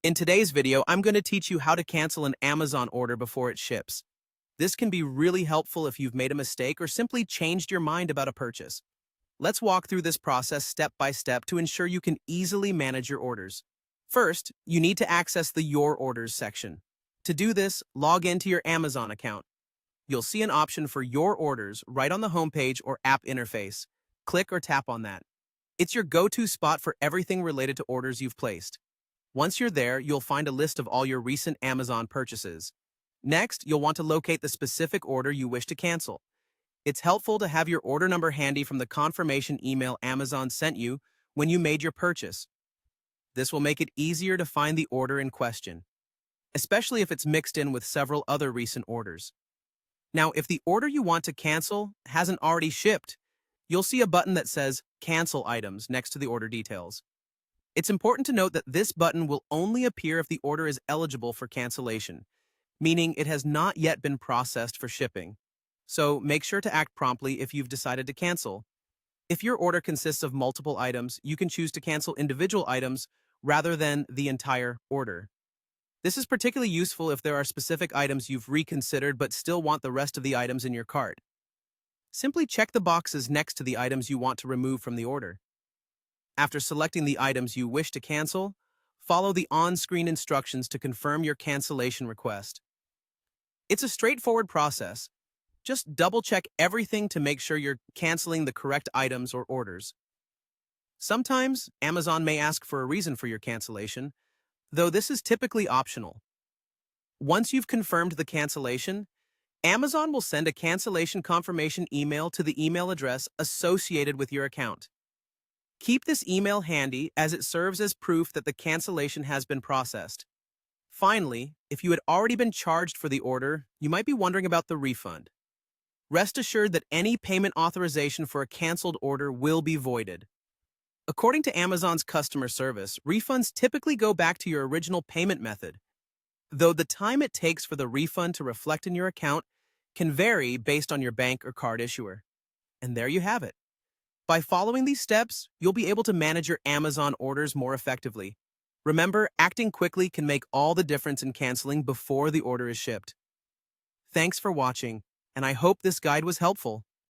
In today's video, I'm going to teach you how to cancel an Amazon order before it ships. This can be really helpful if you've made a mistake or simply changed your mind about a purchase. Let's walk through this process step by step to ensure you can easily manage your orders. First, you need to access the Your Orders section. To do this, log into your Amazon account. You'll see an option for Your Orders right on the homepage or app interface. Click or tap on that. It's your go-to spot for everything related to orders you've placed. Once you're there, you'll find a list of all your recent Amazon purchases. Next, you'll want to locate the specific order you wish to cancel. It's helpful to have your order number handy from the confirmation email Amazon sent you when you made your purchase. This will make it easier to find the order in question, especially if it's mixed in with several other recent orders. Now, if the order you want to cancel hasn't already shipped, you'll see a button that says Cancel Items next to the order details. It's important to note that this button will only appear if the order is eligible for cancellation, meaning it has not yet been processed for shipping. So make sure to act promptly if you've decided to cancel. If your order consists of multiple items, you can choose to cancel individual items rather than the entire order. This is particularly useful if there are specific items you've reconsidered but still want the rest of the items in your cart. Simply check the boxes next to the items you want to remove from the order. After selecting the items you wish to cancel, follow the on-screen instructions to confirm your cancellation request. It's a straightforward process. Just double-check everything to make sure you're canceling the correct items or orders. Sometimes, Amazon may ask for a reason for your cancellation, though this is typically optional. Once you've confirmed the cancellation, Amazon will send a cancellation confirmation email to the email address associated with your account. Keep this email handy as it serves as proof that the cancellation has been processed. Finally, if you had already been charged for the order, you might be wondering about the refund. Rest assured that any payment authorization for a canceled order will be voided. According to Amazon's customer service, refunds typically go back to your original payment method, though the time it takes for the refund to reflect in your account can vary based on your bank or card issuer. And there you have it. By following these steps, you'll be able to manage your Amazon orders more effectively. Remember, acting quickly can make all the difference in canceling before the order is shipped. Thanks for watching, and I hope this guide was helpful.